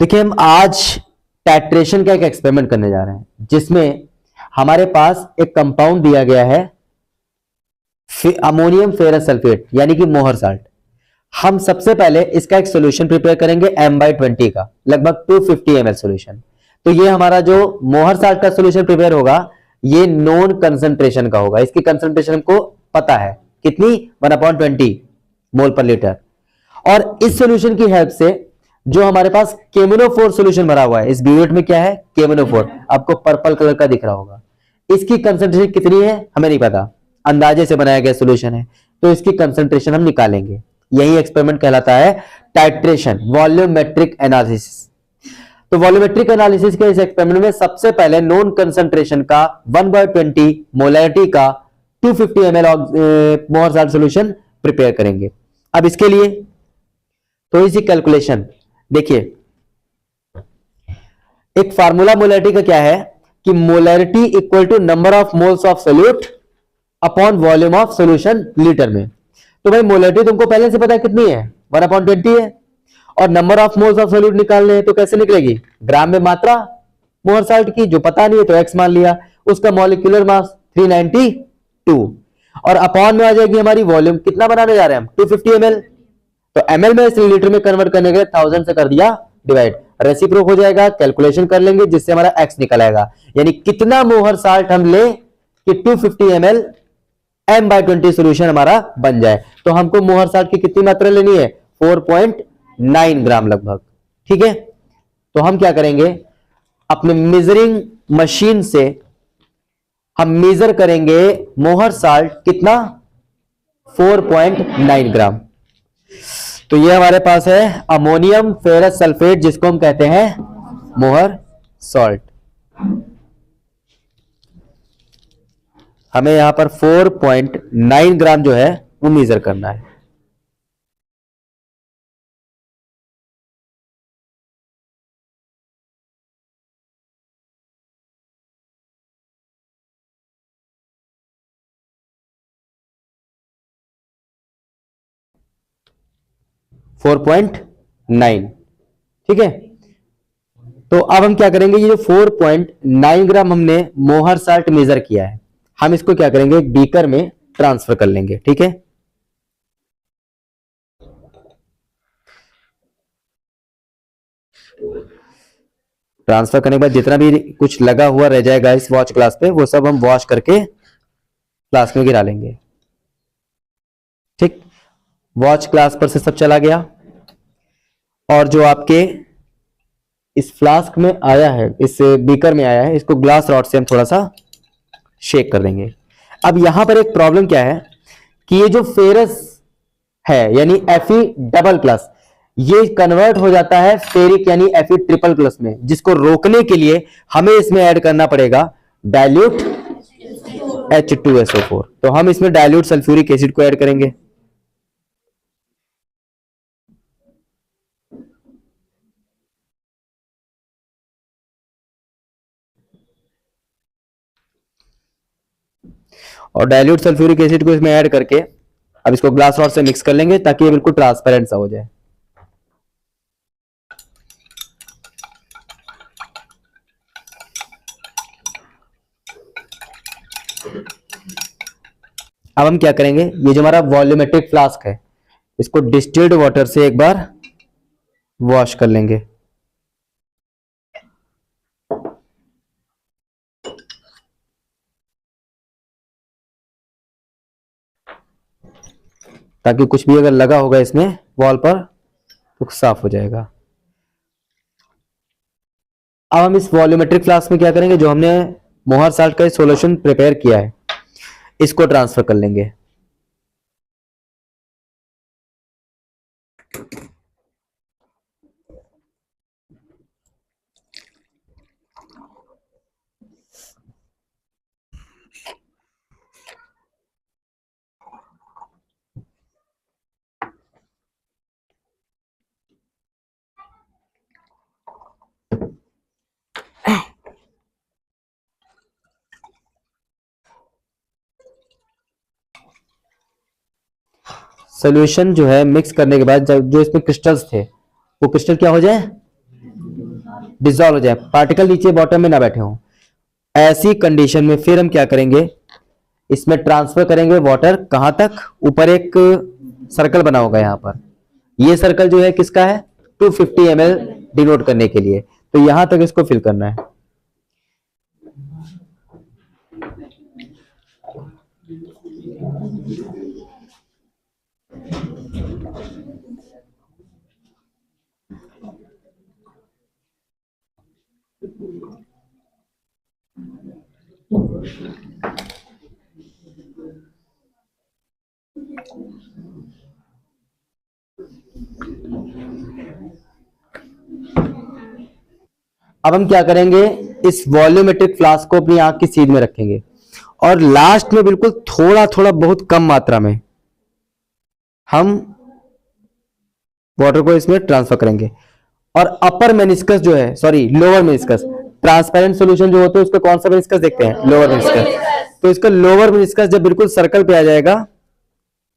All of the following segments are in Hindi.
देखिए, हम आज टाइट्रेशन का एक एक्सपेरिमेंट करने जा रहे हैं जिसमें हमारे पास एक कंपाउंड दिया गया है अमोनियम फेरस सल्फेट यानी कि मोहर साल्ट। हम सबसे पहले इसका एक सॉल्यूशन प्रिपेयर करेंगे M/20 का, लगभग 250 ml सॉल्यूशन। तो ये हमारा जो मोहर साल्ट का सॉल्यूशन प्रिपेयर होगा ये नोन कंसंट्रेशन का होगा। इसकी कंसंट्रेशन हमको पता है कितनी, 1/20 मोल पर लीटर। और इस सॉल्यूशन की हेल्प से जो हमारे पास केमिनोफोर सॉल्यूशन भरा हुआ है, इस ब्यूरेट में क्या है, केमिनोफोर, आपको पर्पल कलर का दिख रहा होगा। इसकी कंसंट्रेशन कितनी है हमें नहीं पता, अंदाजे से बनाया गया सॉल्यूशन है, तो इसकी कंसंट्रेशन हम निकालेंगे। यही एक्सपेरिमेंट कहलाता है टाइट्रेशन, वॉल्यूमेट्रिक एनालिसिस। तो वॉल्यूमेट्रिक एनालिसिस के इस एक्सपेरिमेंट में सबसे पहले नोन कंसंट्रेशन का 1/20 मोलैरिटी का 250 ml मोहर साल्ट सॉल्यूशन प्रिपेयर करेंगे। अब इसके लिए थोड़ी सी कैलकुलेशन देखिए। एक फार्मूला मोलैरिटी का क्या है कि molarity equal to number of moles of solute upon volume of solution litre में। तो भाई मोलैरिटी तुमको पहले से पता है कितनी है, 1/20 है, और number of moles of solute निकालने हैं तो कैसे निकलेगी, ग्राम में मात्रा मोहर साल्ट की, जो पता नहीं है तो x मान लिया, उसका मॉलिक्यूलर मास 392, और अपॉन में आ जाएगी हमारी वॉल्यूम। कितना बनाने जा रहे हैं हम, 250 ml, तो ml में इसे लीटर में कन्वर्ट करने के लिए 1000 से कर दिया डिवाइड, रेसिप्रोक हो जाएगा, कैलकुलेशन कर लेंगे जिससे हमारा x निकल आएगा। यानी कितना मोहर साल्ट हम ले कि 250 ml M/20 सॉल्यूशन हमारा बन जाए। तो हमको मोहर साल्ट की कितनी मात्रा लेनी है, 4.9 ग्राम लगभग। ठीक है, तो हम क्या करेंगे, अपने मेजरिंग मशीन से हम मेजर करेंगे मोहर साल्ट कितना, 4.9 ग्राम। तो ये हमारे पास है अमोनियम फेरस सल्फेट, जिसको हम कहते हैं मोहर सॉल्ट। हमें यहां पर 4.9 ग्राम जो है वो मेजर करना है। फोर पॉइंट नाइन, ठीक है। तो अब हम क्या करेंगे, ये जो 4.9 ग्राम हमने मोहर साल्ट मेजर किया है, हम इसको क्या करेंगे, एक बीकर में ट्रांसफर कर लेंगे। ठीक है, ट्रांसफर करने के बाद जितना भी कुछ लगा हुआ रह जाएगा इस वॉच ग्लास पे, वो सब हम वॉश करके ग्लास में गिरा लेंगे। ठीक, वॉच ग्लास पर से सब चला गया, और जो आपके इस फ्लास्क में आया है, इस बीकर में आया है, इसको ग्लास रॉड से हम थोड़ा सा शेक कर देंगे। अब यहां पर एक प्रॉब्लम क्या है कि ये जो फेरस है यानी Fe++, ये कन्वर्ट हो जाता है फेरिक यानी Fe++ में, जिसको रोकने के लिए हमें इसमें ऐड करना पड़ेगा डाइल्यूट H2SO4। तो हम इसमें डाइल्यूट सल्फ्यूरिक एसिड को ऐड करेंगे। और डाइल्यूट सल्फ्यूरिक एसिड को इसमें ऐड करके अब इसको ग्लास रॉड से मिक्स कर लेंगे ताकि ये बिल्कुल ट्रांसपेरेंट सा हो जाए। अब हम क्या करेंगे, ये जो हमारा वॉल्यूमेट्रिक फ्लास्क है, इसको डिस्टिल्ड वाटर से एक बार वॉश कर लेंगे। ताकि कुछ भी अगर लगा होगा इसमें वॉल पर तो साफ हो जाएगा। अब हम इस वॉल्यूमेट्रिक फ्लास्क में क्या करेंगे, जो हमने मोहर साल्ट का सॉल्यूशन प्रिपेयर किया है इसको ट्रांसफर कर लेंगे। सॉल्यूशन जो है मिक्स करने के बाद जो इसमें क्रिस्टल्स थे वो क्रिस्टल क्या हो जाए, डिसॉल्व हो जाए, पार्टिकल नीचे बॉटम में ना बैठे हों। ऐसी कंडीशन में फिर हम क्या करेंगे, इसमें ट्रांसफर करेंगे वाटर कहां तक, ऊपर एक सर्कल बना होगा यहां पर, ये सर्कल जो है किसका है, 250 ml डिनोट करने के लिए, तो यहां तक इसको फिल करना है। अब हम क्या करेंगे, इस वॉल्यूमेट्रिक फ्लास्क को अपनी आंख की सीध में रखेंगे और लास्ट में बिल्कुल थोड़ा थोड़ा बहुत कम मात्रा में हम वाटर को इसमें ट्रांसफर करेंगे। और अपर मेनिस्कस जो है, sorry lower meniscus, transparent solution जो होते हैं उसका कौन सा मेनिस्कस देखते हैं, लोअर मेनिस्कस। तो इसका लोअर मेनिस्कस जब बिल्कुल सर्कल पे आ जाएगा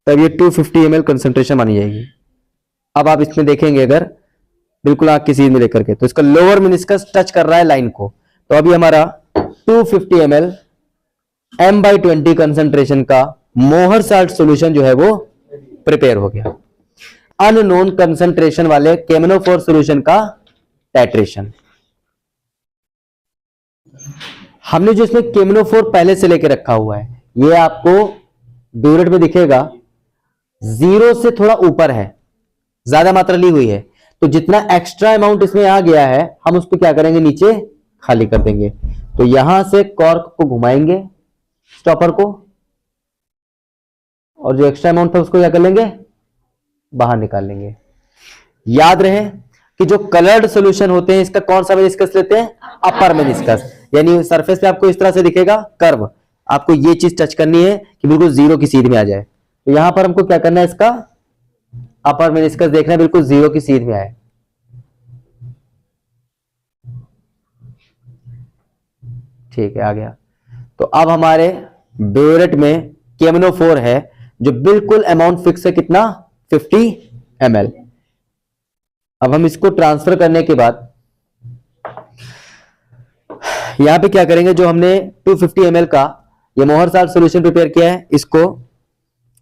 तब ये 250 ml कंसंट्रेशन मानी जाएगी। अब आप इसमें देखेंगे अगर बिल्कुल आंख की सीध में लेकर के, तो इसका लोअर मेनिस्कस टच कर रहा है लाइन को, तो अभी हमारा 250 ml M/20 कंसंट्रेशन का मोहर साल्ट सॉल्यूशन जो है वो प्रिपेयर हो गया। अननोन कंसंट्रेशन वाले केमनोफोर सॉल्यूशन का टाइट्रेशन। हमने जो इसमें केमनोफोर पहले से लेके रखा हुआ है, ये आपको ब्यूरेट में दिखेगा 0 से थोड़ा ऊपर है, ज्यादा मात्रा ली हुई है, तो जितना एक्स्ट्रा अमाउंट इसमें आ गया है हम उसको क्या करेंगे, नीचे खाली कर देंगे। तो यहां से कॉर्क को घुमाएंगे स्टॉपर को, और जो एक्स्ट्रा अमाउंट था उसको क्या कर लेंगे, बाहर निकाल लेंगे। याद रहे कि जो कलर्ड सॉल्यूशन होते हैं इसका कौन सा मेनिस्कस लेते हैं, अपर मेनिस्कस, यानी सरफेस पे आपको इस तरह से दिखेगा कर्व, आपको ये चीज टच करनी है कि बिल्कुल 0 की सीध में आ जाए। तो यहां पर हमको क्या करना है, इसका अपर मेनिस्कस देखना है बिल्कुल 0 की सीध में आए। ठीक है, आ गया। तो अब हमारे ब्यूरेट में केमनोफोर है जो बिल्कुल अमाउंट फिक्स है, कितना, 50 ml। अब हम इसको ट्रांसफर करने के बाद यहां पे क्या करेंगे, जो हमने 250 ml का ये मोहर साल्ट सॉल्यूशन प्रिपेयर किया है इसको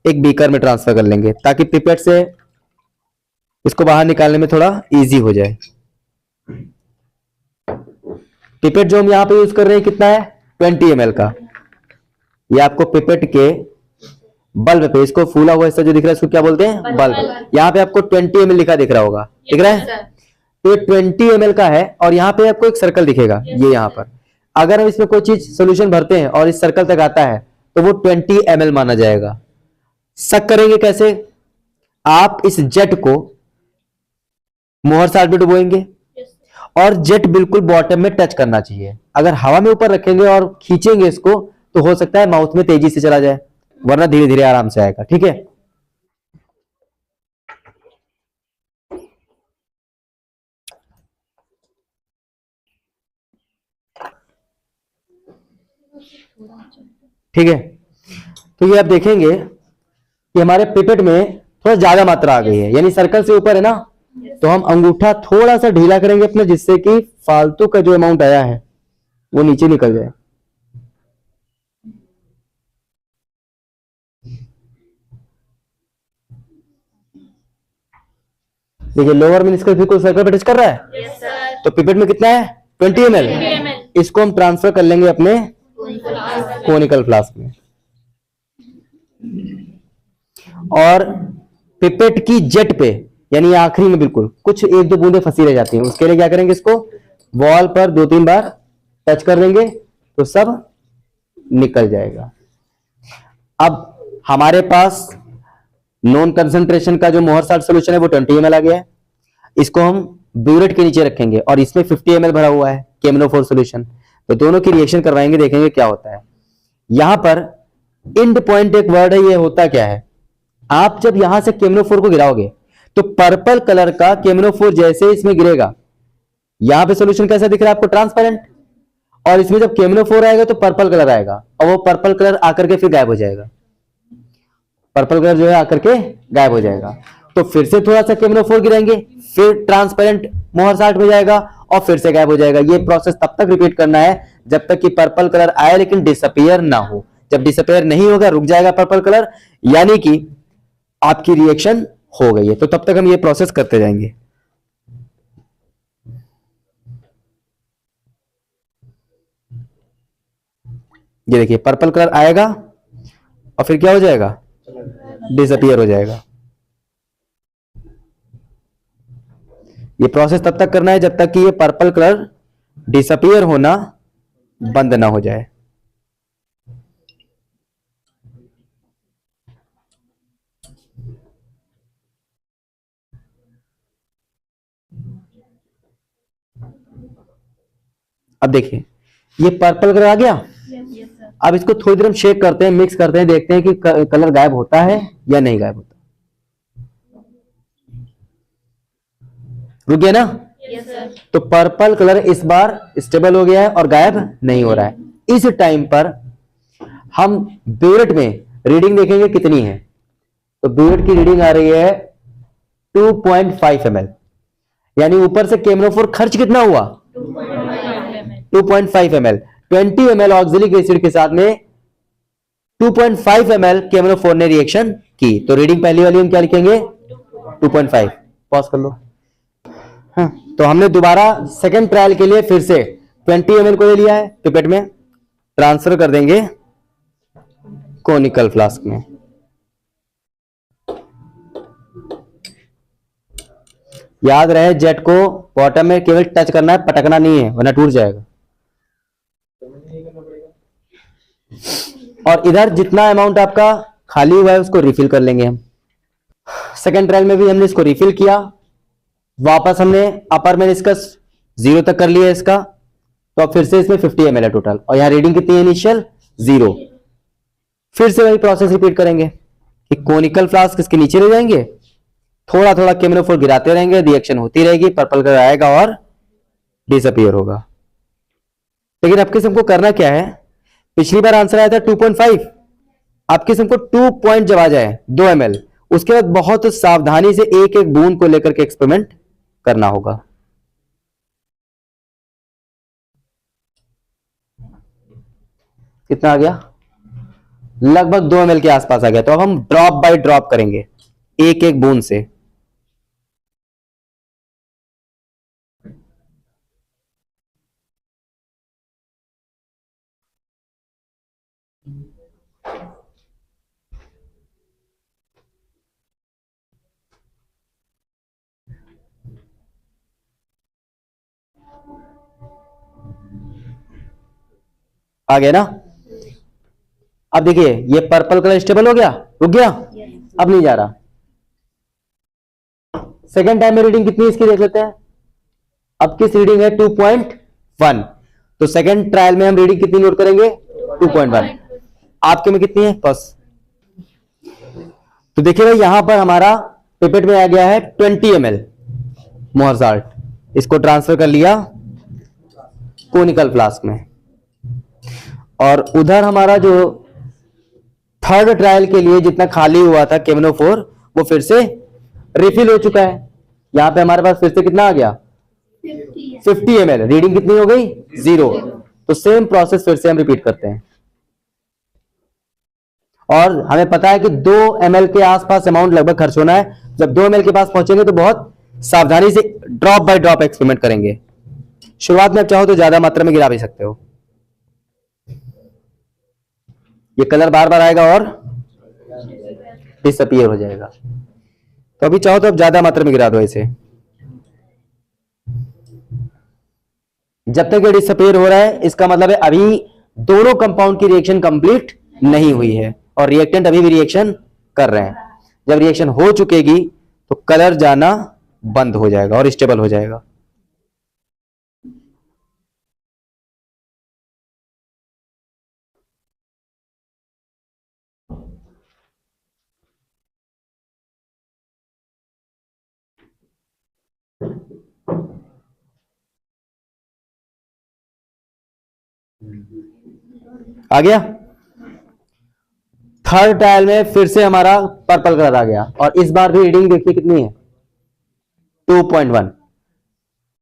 एक बीकर में ट्रांसफर कर लेंगे ताकि पिपेट से इसको बाहर निकालने में थोड़ा इजी हो जाए। पिपेट जो हम यहां पे यूज कर रहे हैं कितना है, 20 ml का। ये आपको पिपेट के बल्ब पे, इसको फूला हुआ हिस्सा जो दिख रहा है इसको क्या बोलते हैं, बल्ब। यहाँ पे आपको 20 ml लिखा दिख रहा होगा, दिख रहा है, तो ये 20 ml का है और यहाँ पे आपको एक सर्कल दिखेगा, ये यहाँ पर। अगर हम इसमें कोई चीज सोल्यूशन भरते हैं और इस सर्कल तक आता है तो वो 20 ml माना जाएगा। शक करेंगे कैसे, आप इस जेट को मोहर साल्ट में डुबोएंगे और जेट बिल्कुल बॉटम में टच करना चाहिए। अगर हवा में ऊपर रखेंगे और खींचेंगे इसको तो हो सकता है माउथ में तेजी से चला जाए, वरना धीरे धीरे आराम से आएगा। ठीक है, ठीक है। तो ये आप देखेंगे कि हमारे पिपेट में थोड़ा ज्यादा मात्रा आ गई है, यानी सर्कल से ऊपर है ना, तो हम अंगूठा थोड़ा सा ढीला करेंगे अपना, जिससे कि फालतू का जो अमाउंट आया है वो नीचे निकल जाए। देखिए लोअर मेनिस्कस बिल्कुल सर्कल पे टच कर रहा है। Yes sir. तो पिपेट में कितना है, 20 ml। इसको हम ट्रांसफर कर लेंगे अपने कोनिकल फ्लास्क में, और पिपेट की जेट पे यानी आखिरी में बिल्कुल कुछ 1-2 बूंदे फंसी रह जाती हैं, उसके लिए क्या करेंगे, इसको वॉल पर 2-3 बार टच कर देंगे तो सब निकल जाएगा। अब हमारे पास नॉन कंसंट्रेशन का जो मोहर साल्ट सॉल्यूशन है वो 20 ml आ गया है। इसको हम ब्यूरेट के नीचे रखेंगे और इसमें 50 ml भरा हुआ है केमनोफोर सॉल्यूशन, तो दोनों की रिएक्शन करवाएंगे, देखेंगे क्या होता है। यहां पर इंड पॉइंट एक वर्ड है, ये होता क्या है, आप जब यहां से केमनोफोर को गिराओगे तो पर्पल कलर का केमनोफोर जैसे इसमें गिरेगा, यहां पे सॉल्यूशन कैसा दिख रहा है आपको, ट्रांसपेरेंट, और इसमें जब केमनोफोर आएगा तो पर्पल कलर आएगा और वो पर्पल कलर आकर के फिर गायब हो जाएगा, पर्पल कलर जो है आकर के गायब हो जाएगा। तो फिर से थोड़ा सा केमनोफोर गिराएंगे, फिर ट्रांसपेरेंट मोहर साल्ट में जाएगा और फिर से गायब हो जाएगा। ये प्रोसेस तब तक रिपीट करना है जब तक कि पर्पल कलर आए लेकिन डिसअपीयर ना हो। जब डिसअपीयर नहीं होगा, रुक जाएगा पर्पल कलर, यानी कि आपकी रिएक्शन हो गई है। तो तब तक हम ये प्रोसेस करते जाएंगे। ये देखिए पर्पल कलर आएगा और फिर क्या हो जाएगा, डिसअपीयर हो जाएगा। ये प्रोसेस तब तक करना है जब तक कि ये पर्पल कलर डिसअपीयर होना बंद ना हो जाए। अब देखिए ये पर्पल कलर आ गया। अब इसको थोड़ी देर हम शेक करते हैं, मिक्स करते हैं, देखते हैं कि कलर गायब होता है या नहीं गायब होता। रुक गया ना? Yes sir. तो पर्पल कलर इस बार स्टेबल हो गया है और गायब नहीं हो रहा है। इस टाइम पर हम ब्यूरेट में रीडिंग देखेंगे कितनी है। तो ब्यूरेट की रीडिंग आ रही है 2.5 ml, यानी ऊपर से केमनोफोर खर्च कितना हुआ, 2.5 ml। 20 ml ऑक्जेलिक एसिड के साथ में 2.5 ml केमनोफोर ने रिएक्शन की। तो रीडिंग पहली वाली हम क्या लिखेंगे, 2.5। पॉज कर लो। हाँ, तो हमने दोबारा सेकेंड ट्रायल के लिए फिर से 20 ml को ले लिया है, पिपेट में ट्रांसफर कर देंगे कोनिकल फ्लास्क में। याद रहे जेट को बॉटम में केवल टच करना है, पटकना नहीं है वरना टूट जाएगा। और इधर जितना अमाउंट आपका खाली हुआ है उसको रिफिल कर लेंगे हम। सेकेंड ट्रायल में भी हमने इसको रिफिल किया, वापस हमने अपर में इसका 0 तक कर लिया इसका। तो अब फिर से इसमें 50 ml है टोटल, और यहां रीडिंग कितनी है इनिशियल 0। फिर से वही प्रोसेस रिपीट करेंगे कि कोनिकल फ्लास्क इसके नीचे ले जाएंगे, थोड़ा थोड़ा केमनोफोर गिराते रहेंगे, रिएक्शन होती रहेगी, पर्पल कलर आएगा और डिसअपीयर होगा। लेकिन अब किस हमको करना क्या है, पिछली बार आंसर आया था 2.5, अब किस हमको 2 पॉइंट जब आ जाए 2 ml, उसके बाद बहुत सावधानी से एक एक बूंद को लेकर के एक्सपेरिमेंट करना होगा। कितना आ गया, लगभग 2 ml के आसपास आ गया। तो अब हम ड्रॉप बाय ड्रॉप करेंगे, एक एक बूंद से। आ गया ना? अब देखिए ये पर्पल कलर स्टेबल हो गया, रुक गया, अब नहीं जा रहा। सेकेंड टाइम में रीडिंग कितनी इसकी देख लेते हैं। अब किस रीडिंग है 2.1, तो सेकेंड ट्रायल में हम रीडिंग कितनी नोट करेंगे 2.1। आपके में कितनी है बस। तो देखिए भाई यहां पर हमारा पिपेट में आ गया है 20 ml मोहर साल्ट, इसको ट्रांसफर कर लिया कोनिकल फ्लास्क में। और उधर हमारा जो थर्ड ट्रायल के लिए जितना खाली हुआ था केमनोफोर वो फिर से रिफिल हो चुका है। यहां पे हमारे पास फिर से कितना आ गया 50 ml, रीडिंग कितनी हो गई 0। तो सेम प्रोसेस फिर से हम रिपीट करते हैं। और हमें पता है कि 2 ml के आसपास अमाउंट लगभग खर्च होना है। जब 2 ml के पास पहुंचेंगे तो बहुत सावधानी से ड्रॉप बाय ड्रॉप एक्सपेरिमेंट करेंगे। शुरुआत में आप चाहो तो ज्यादा मात्रा में गिरा भी सकते हो, ये कलर बार बार आएगा और डिसअपीयर हो जाएगा। तो अभी चाहो तो आप ज्यादा मात्रा में गिरा दो इसे। जब तक ये डिसअपीयर हो रहा है इसका मतलब है अभी दोनों कंपाउंड की रिएक्शन कंप्लीट नहीं हुई है और रिएक्टेंट अभी भी रिएक्शन कर रहे हैं। जब रिएक्शन हो चुकेगी तो कलर जाना बंद हो जाएगा और स्टेबल हो जाएगा। आ गया? थर्ड ट्रायल में फिर से हमारा पर्पल कलर आ गया और इस बार भी रीडिंग देखिए कितनी है 2.1।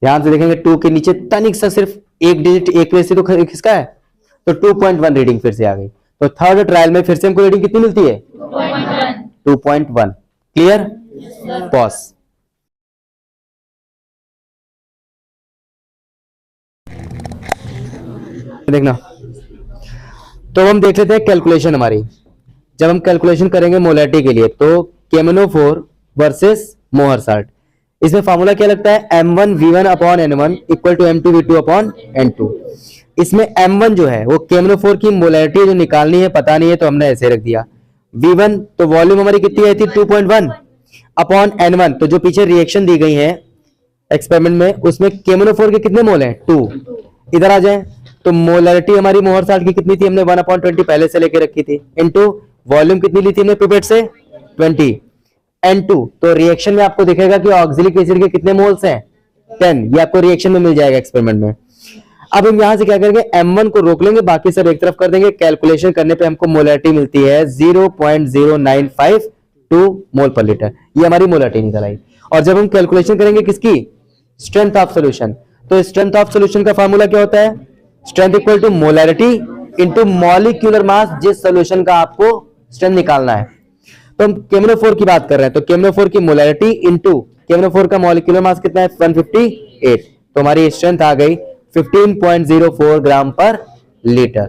ध्यान से देखेंगे 2 के नीचे तनिक सा सिर्फ एक डिजिट एक प्लेस से तो किसका है, तो 2.1 रीडिंग फिर से आ गई। तो थर्ड ट्रायल में फिर से हमको रीडिंग कितनी मिलती है, 2.1। Clear, pause. देखना, तो हम देख लेते हैं कैलकुलेशन हमारी। जब हम कैलकुलेशन करेंगे मोलैरिटी के लिए तो केमेनोफोर वर्सेस मोहर साल्ट, इसमें फॉर्मूला क्या लगता है, M1V1 upon N1 equal to M2V2 upon N2। इसमें M1 जो है वो केमेनोफोर की मोलैरिटी जो निकालनी है पता नहीं है तो हमने ऐसे रख दिया। V1 तो वॉल्यूम हमारी कितनी आई थी 2.1 अपॉन N1, तो जो पीछे रिएक्शन दी गई है एक्सपेरिमेंट में उसमें केमेनोफोर के कितने मोल हैं 2। इधर आ जाए तो मोलैरिटी हमारी मोहर साल्ट की कितनी थी, हमने 1/20 पहले से लेके रखी थी, इनटू वॉल्यूम कितनी ली थी हमने पिपेट से 20 N2। तो रिएक्शन में आपको दिखेगा कि ऑक्सिलिक एसिड के कितने मोल्स हैं 10, ये आपको रिएक्शन में मिल जाएगा एक्सपेरिमेंट में। अब हम यहां से क्या करेंगे, M1 को रोक लेंगे, बाकी सब एक तरफ कर देंगे। कैलकुलेशन करने पे हमको मोलैरिटी मिलती है 0.0952 मोल पर लीटर, ये हमारी मोलैरिटी निकल आई। और जब हम कैलकुलेशन करेंगे किसकी, स्ट्रेंथ ऑफ सोल्यूशन, तो स्ट्रेंथ ऑफ सोल्यूशन का फॉर्मूला क्या होता है, strength equal to molarity into molecular mass, जिस सोल्यूशन का आपको स्ट्रेंथ निकालना है। तो हम केमेनोफोर की बात कर रहे हैं, तो केमेनोफोर की मोलैरिटी इंटू केमेनोफोर का मॉलिक्यूलर मास कितना है 158, तो हमारी स्ट्रेंथ आ गई 15.04 ग्राम पर लीटर।